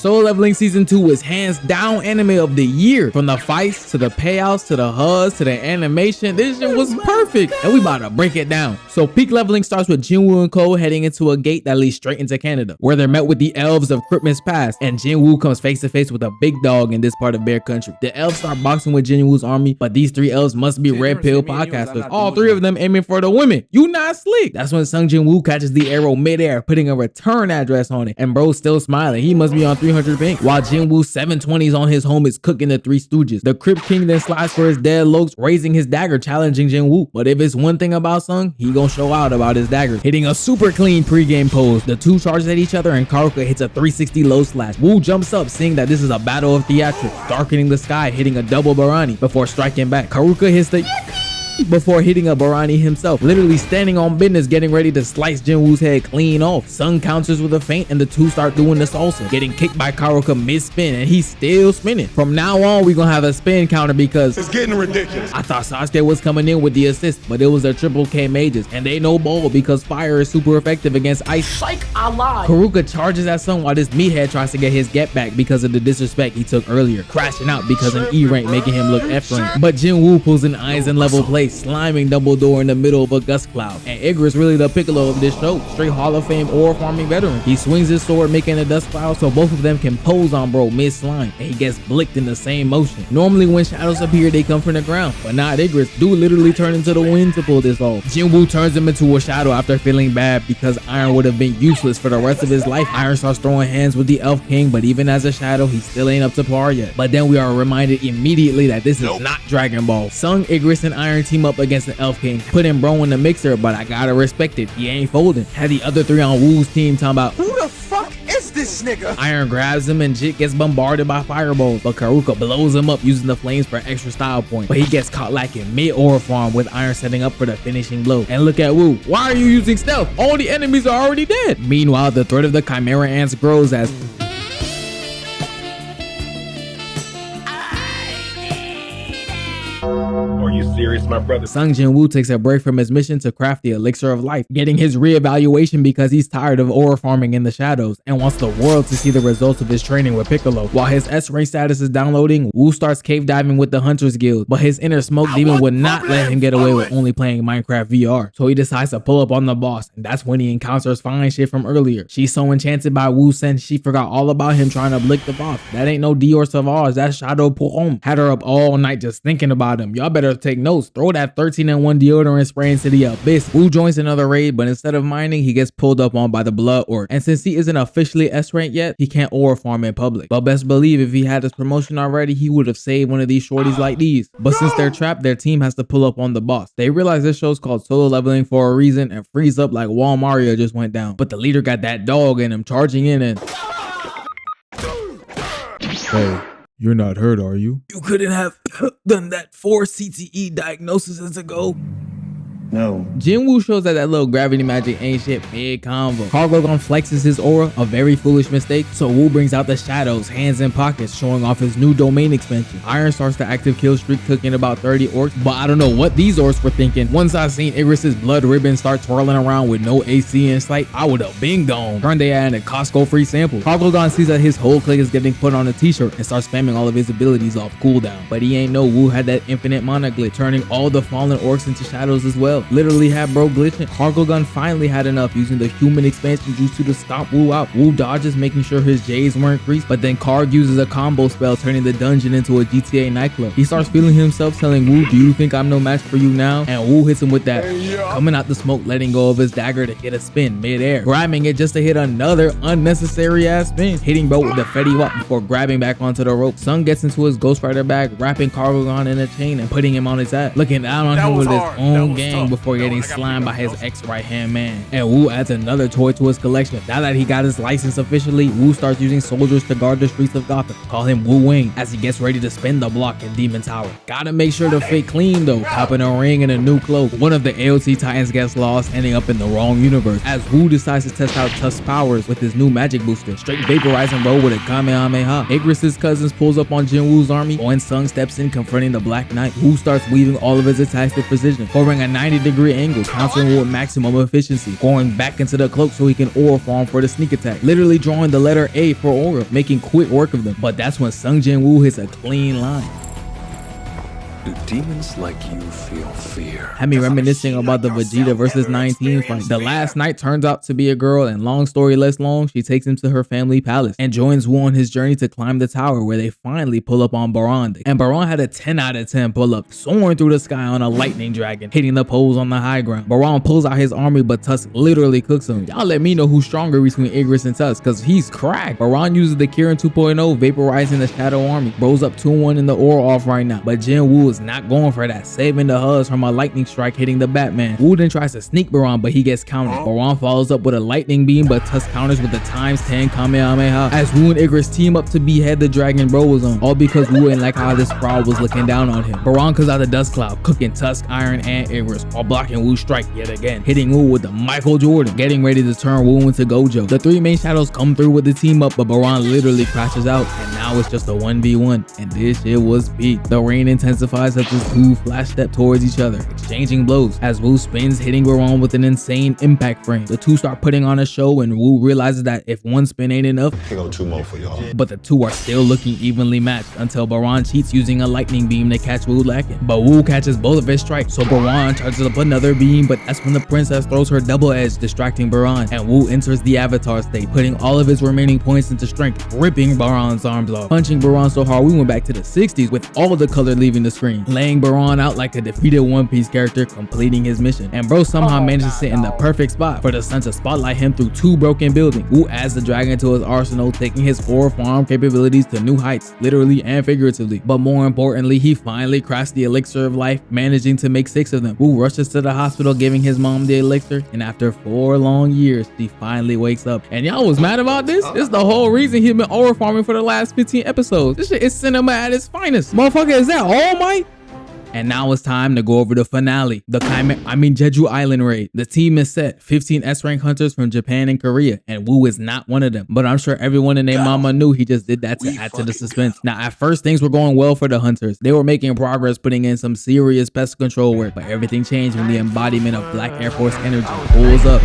Solo Leveling Season 2 was hands down anime of the year. From the fights to the payouts to the hugs to the animation, this shit was perfect, and we about to break it down. So peak leveling starts with Jin Woo and Ko heading into a gate that leads straight into Canada, where they're met with the elves of Christmas Past, and Jin Woo comes face to face with a big dog in this part of Bear Country. The elves start boxing with Jin Woo's army, but these three elves must be red pill podcasters, all three of them aiming for the women. You not slick. That's when Sung Jin Woo catches the arrow midair, putting a return address on it, and bro's still smiling. He must be on 300 pink, while Jin Woo's 720s on his home is cooking the Three Stooges. The Crypt King then slides for his dead Lokes, raising his dagger, challenging Jin Woo. But if it's one thing about Sung, he gonna show out about his daggers, hitting a super clean pregame pose. The two charge at each other, and Kargalgan hits a 360 low slash. Woo jumps up, seeing that this is a battle of theatrics, darkening the sky, hitting a double Barani before striking back. Kargalgan hits the before hitting a Barani himself, literally standing on business, getting ready to slice Jin Woo's head clean off. Sung counters with a feint, and the two start doing the salsa, getting kicked by Kargalgan mid-spin, and he's still spinning. From now on, we're gonna have a spin counter because it's getting ridiculous. I thought Sasuke was coming in with the assist, but it was their triple K mages, and they no ball because fire is super effective against ice. Psych, I lied. Kargalgan charges at Sung while this meathead tries to get his get back because of the disrespect he took earlier, crashing out because an E rank making him look F rank. But Jin Woo pulls an eyes in level play, sliming Dumbledore in the middle of a gust cloud. And Igris really the Piccolo of this show, straight Hall of Fame ore farming veteran. He swings his sword making a dust cloud so both of them can pose on bro mid slime, and he gets blicked in the same motion. Normally when shadows appear they come from the ground, but not Igris. Dude literally turned into the wind to pull this off. Jin Woo turns him into a shadow after feeling bad because Iron would have been useless for the rest of his life. Iron starts throwing hands with the Elf King, but even as a shadow he still ain't up to par yet. But then we are reminded immediately that this is not Dragon Ball. Sung, Igris, and Iron team up against the Elf King, putting bro in the mixer, but I gotta respect it, he ain't folding. Had the other three on Woo's team talking about, Who the fuck is this nigga? Iron grabs him and Jit gets bombarded by fireballs, but Kargalgan blows him up using the flames for extra style point. But he gets caught lacking mid-aura farm with Iron setting up for the finishing blow. And look at Woo, why are you using stealth? All the enemies are already dead. Meanwhile, the threat of the Chimera Ants grows as Are you serious, my brother? Sung Jin Woo takes a break from his mission to craft the elixir of life, getting his reevaluation because he's tired of aura farming in the shadows and wants the world to see the results of his training with Piccolo. While his S rank status is downloading, Woo starts cave diving with the Hunters Guild, but his inner smoke demon would not let him get away with only playing Minecraft VR. So he decides to pull up on the boss, and that's when he encounters fine shit from earlier. She's so enchanted by Woo's sense she forgot all about him trying to blick the boss. That ain't no Dior Sauvage, that's Shadow Pouron. Had her up all night just thinking about him. Y'all better take notes. Throw that 13-in-1 deodorant spray into the abyss. Woo joins another raid, but instead of mining, he gets pulled up on by the Blood Orc. And since he isn't officially S rank yet, he can't aura farm in public. But best believe if he had his promotion already, he would have saved one of these shorties like these. But since they're trapped, their team has to pull up on the boss. They realize this show's called Solo Leveling for a reason and freeze up like Wall Mario just went down. But the leader got that dog in him charging in and... Hey. You're not hurt, are you? You couldn't have done that 4 CTE diagnoses ago. No. Jin Woo shows that little gravity magic ain't shit mid-convo. Kargalgan flexes his aura, a very foolish mistake, so Woo brings out the shadows, hands in pockets, showing off his new domain expansion. Iron starts the active kill streak, cooking about 30 orcs, but I don't know what these orcs were thinking. Once I seen Igris's blood ribbon start twirling around with no AC in sight, I would have been gone. Turned they in a Costco free sample. Kargalgan sees that his whole clique is getting put on a t-shirt and starts spamming all of his abilities off cooldown. But he ain't know Woo had that infinite mana glitch, turning all the fallen orcs into shadows as well. Literally had bro glitching. Kargalgan finally had enough, using the human expansion jutsu to stomp Woo out. Woo dodges, making sure his J's weren't creased, but then Karg uses a combo spell, turning the dungeon into a GTA nightclub. He starts feeling himself, telling Woo, do you think I'm no match for you now? And Woo hits him with that, coming out the smoke, letting go of his dagger to get a spin mid-air, grabbing it just to hit another unnecessary ass spin, hitting bro with the Fetty Wap before grabbing back onto the rope. Sung gets into his Ghost Rider bag, wrapping Kargalgan in a chain and putting him on his ass, looking down on him with his own gang before getting slimed by his ex right-hand man. And Woo adds another toy to his collection. Now that he got his license officially, Woo starts using soldiers to guard the streets of Gotham. Call him Woo Wing as he gets ready to spin the block in Demon Tower. Gotta make sure to fit clean though, copping a ring and a new cloak. One of the AOT Titans gets lost, ending up in the wrong universe as Woo decides to test out Tusk's powers with his new magic booster, straight vaporizing bro with a Kamehameha. Igris's cousins pulls up on Jin Woo's army, and Sung steps in confronting the Black Knight. Woo starts weaving all of his attacks with precision, pouring a 90 90-degree angle, countering Woo with maximum efficiency, going back into the cloak so he can aura farm for the sneak attack, literally drawing the letter A for aura, making quick work of them. But that's when Jin Woo hits a clean line. Do demons like you feel fear? Had me reminiscing about the Vegeta versus 19 fight. The last night turns out to be a girl, and long story less long, she takes him to her family palace and joins Woo on his journey to climb the tower, where they finally pull up on Baran. And Baran had a 10 out of 10 pull up, soaring through the sky on a lightning dragon, hitting the poles on the high ground. Baran pulls out his army, but Tusk literally cooks him. Y'all let me know who's stronger between Igris and Tusk, cause he's cracked. Baran uses the Kirin 2.0, vaporizing the Shadow Army. Bro's up 2-1 in the aura off right now, but Jin Woo is not going for that, saving the Huz from a lightning strike hitting the Batman. Woo then tries to sneak Baran, but he gets countered. Baran follows up with a lightning beam, but Tusk counters with the ×10 Kamehameha as Woo and Igris team up to behead the dragon Bro was on, all because Woo ain't like how this fraud was looking down on him. Baran comes out the dust cloud, cooking Tusk, Iron, and Igris, while blocking Woo's strike yet again, hitting Woo with the Michael Jordan, getting ready to turn Woo into Gojo. The three main shadows come through with the team up, but Baran literally crashes out, and now it's just a 1v1, and this shit was peak. The rain intensifies as the two flash step towards each other, exchanging blows as Woo spins, hitting Baran with an insane impact frame. The two start putting on a show, and Woo realizes that if one spin ain't enough, Here go 2 more for y'all. but the two are still looking evenly matched until Baran cheats using a lightning beam to catch Woo lacking. But Woo catches both of his strikes, so Baran charges up another beam, but that's when the princess throws her double edge, distracting Baran, and Woo enters the avatar state, putting all of his remaining points into strength, ripping Baran's arms off, punching Baran so hard we went back to the 60s with all the color leaving the screen, laying Baran out like a defeated One Piece character completing his mission. And Bro somehow managed to sit in the perfect spot for the sun to spotlight him through 2 broken buildings. Woo adds the dragon to his arsenal, taking his aura farm capabilities to new heights, literally and figuratively. But more importantly, he finally crafts the elixir of life, managing to make 6 of them. Woo rushes to the hospital, giving his mom the elixir, and after 4 long years, she finally wakes up. And y'all was mad about this? This is the whole reason he's been aura farming for the last 15 episodes. This shit is cinema at its finest. Motherfucker, is that All Might? And now it's time to go over the finale, the Jeju Island raid. The team is set, 15 S-rank hunters from Japan and Korea, and Woo is not one of them. But I'm sure everyone and their mama knew he just did that to add to the suspense. Now, at first, things were going well for the hunters. They were making progress, putting in some serious pest control work, but everything changed when the embodiment of Black Air Force energy pulls up.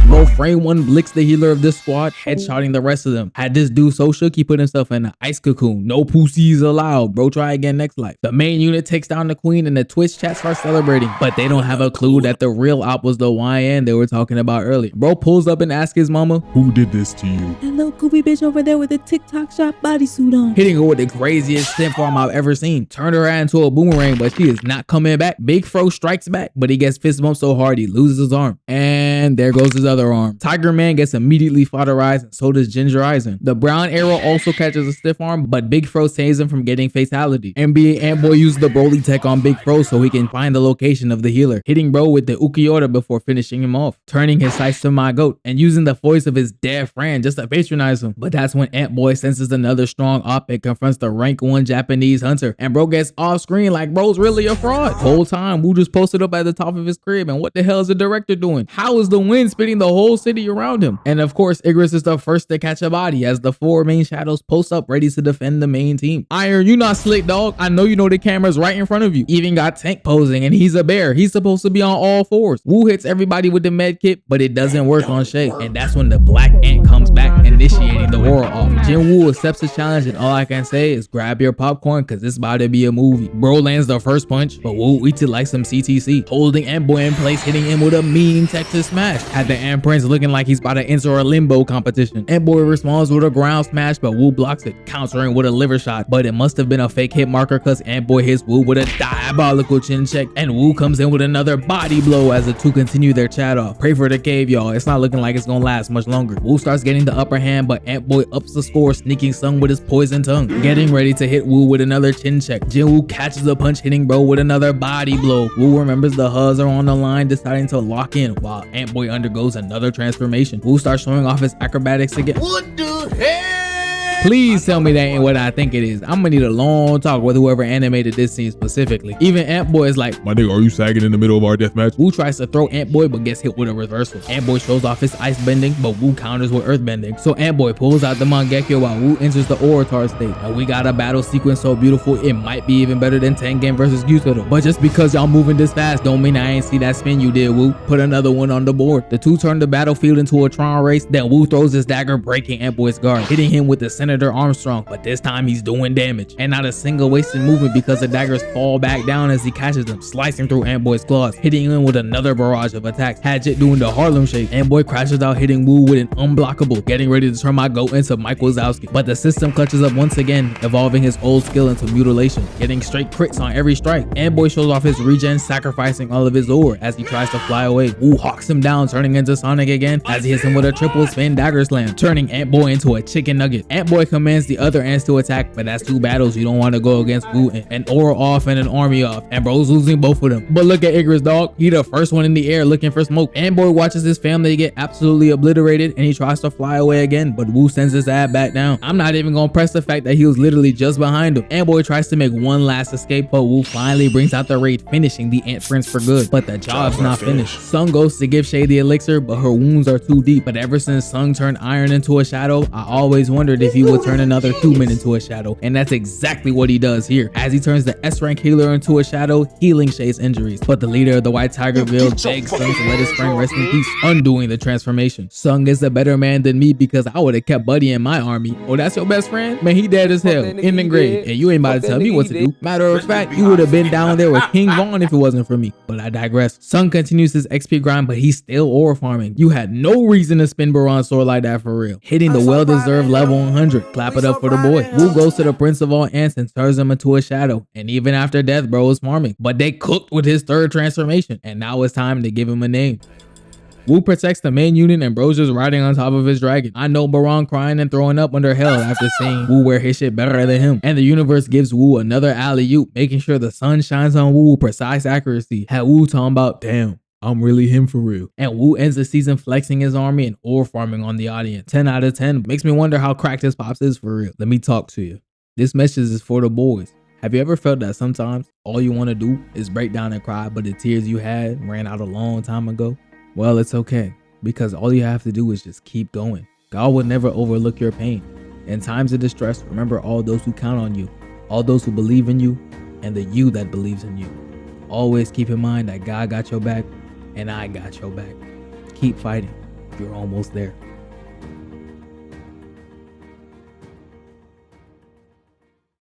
Bro frame one Blix, the healer of this squad, headshotting the rest of them. Had this dude so shook he put himself in an ice cocoon. No pussies allowed. Bro, try again next life. The main unit takes down the queen and the Twitch chat starts celebrating, but they don't have a clue that the real op was the YN they were talking about earlier. Bro pulls up and asks his mama, "Who did this to you?" That little goofy bitch over there with the TikTok shop bodysuit on. hitting her with the craziest step farm I've ever seen. Turned her into a boomerang, but she is not coming back. Big Fro strikes back, but he gets fist bumped so hard he loses his arm. And there goes his other arm. Tiger Man gets immediately fodderized, and so does Ginger Eisen. The brown arrow also catches a stiff arm, but Big Fro saves him from getting fatality. NBA Ant-Boy uses the Broly tech on Big Fro so he can find the location of the healer, hitting Bro with the Ukiora before finishing him off, turning his sights to my goat, and using the voice of his dead friend just to patronize him. But that's when Ant-Boy senses another strong op and confronts the rank 1 Japanese hunter, and Bro gets off screen like Bro's really a fraud. Whole time, Woo just posted up at the top of his crib, and what the hell is the director doing? How is the wind spinning the whole city around him? And of course, Igris is the first to catch a body as the 4 main shadows post up ready to defend the main team. Iron, you not slick, dog. I know you know the camera's right in front of you. Even got Tank posing, and he's a bear. He's supposed to be on all 4s. Woo hits everybody with the med kit, but it doesn't work on Shay. And that's when the black ant comes back, initiating the aura off. Jin Woo accepts the challenge, and all I can say is grab your popcorn, cause it's about to be a movie. Bro lands the first punch, but Woo eats it like some CTC, holding Ant-Boy in place, hitting him with a mean Texas smash. Had the Ant Prince looking like he's about to enter a limbo competition. Ant-Boy responds with a ground smash, but Woo blocks it, countering with a liver shot. But it must have been a fake hit marker, cause Ant-Boy hits Woo with a diabolical chin check, and Woo comes in with another body blow as the two continue their chat off. Pray for the cave, y'all. It's not looking like it's gonna last much longer. Woo starts getting the upper hand, but Ant-Boy ups the score, sneaking Sung with his poison tongue, getting ready to hit Woo with another chin check. Jin Woo catches a punch, hitting Bro with another body blow. Woo remembers the Huz are on the line, deciding to lock in, while Ant-Boy undergoes another transformation. Woo starts showing off his acrobatics again. What the hell? Please tell me that ain't what I think it is. I'm gonna need a long talk with whoever animated this scene specifically. Even Ant Boy is like, My nigga, are you sagging in the middle of our deathmatch? Wu tries to throw Ant Boy but gets hit with a reversal. Ant Boy shows off his ice bending, but Wu counters with earth bending. So Ant Boy pulls out the Mangekyo while Wu enters the Orator state. And we got a battle sequence so beautiful it might be even better than Tengen versus Gyutaro. But just because y'all moving this fast don't mean I ain't see that spin you did, Wu. Put another one on the board. The two turn the battlefield into a Tron race, then Wu throws his dagger, breaking Ant Boy's guard, hitting him with the Senator Armstrong, but this time he's doing damage. And not a single wasted movement because the daggers fall back down as he catches them, slicing through Ant Boy's claws, hitting him with another barrage of attacks. Hatchet doing the Harlem Shake. Ant Boy crashes out, hitting Wu with an unblockable, getting ready to turn my goat into Mike Wazowski. But the system clutches up once again, evolving his old skill into mutilation, getting straight crits on every strike. Ant Boy shows off his regen, sacrificing all of his ore as he tries to fly away. Wu hawks him down, turning into Sonic again as he hits him with a triple spin dagger slam, turning Ant Boy into a chicken nugget. Ant Boy commands the other ants to attack, but that's two battles you don't want to go against Wu. An aura off and an army off, and bro's losing both of them. But look at Icarus, dog. He the first one in the air looking for smoke. Ant Boy watches his family get absolutely obliterated and he tries to fly away again, but Wu sends his ass back down. I'm not even gonna press the fact that he was literally just behind him. Ant Boy tries to make one last escape, but Wu finally brings out the raid, finishing the Ant Prince for good. But the job's not finished. Sung goes to give Shay the elixir, but her wounds are too deep. But ever since Sung turned Iron into a shadow, I always wondered if he would turn another human into a shadow, and that's exactly what he does here, as he turns the S-rank healer into a shadow, healing Shay's injuries. But the leader of the White Tiger Guild begs Sung to let his friend rest in peace, undoing the transformation. Sung is a better man than me because I would have kept Buddy in my army. Oh, that's your best friend? Man, he dead as hell, in the grave, and you ain't about to tell me what to do. Matter of fact, you would have been down there with King Vaughn if it wasn't for me. But I digress. Sung continues his XP grind, but he's still ore farming. You had no reason to spin Baran's sword like that for real. Hitting the well-deserved level 100. Clap it up for the boy. Wu goes to the Prince of all Ants and turns him into a shadow. And even after death, bro is farming. But they cooked with his third transformation, and now it's time to give him a name. Wu protects the main unit and bro's just riding on top of his dragon. I know Baran crying and throwing up under hell after seeing Wu wear his shit better than him. And the universe gives Wu another alley-oop, making sure the sun shines on Wu with precise accuracy. Had Wu talking about, damn, I'm really him for real. And Wu ends the season flexing his army and ore farming on the audience. 10 out of 10. Makes me wonder how cracked his pops is for real. Let me talk to you. This message is for the boys. Have you ever felt that sometimes all you want to do is break down and cry, but the tears you had ran out a long time ago? Well, it's okay, because all you have to do is just keep going. God will never overlook your pain. In times of distress, remember all those who count on you, all those who believe in you, and the you that believes in you. Always keep in mind that God got your back, and I got your back. Keep fighting. You're almost there.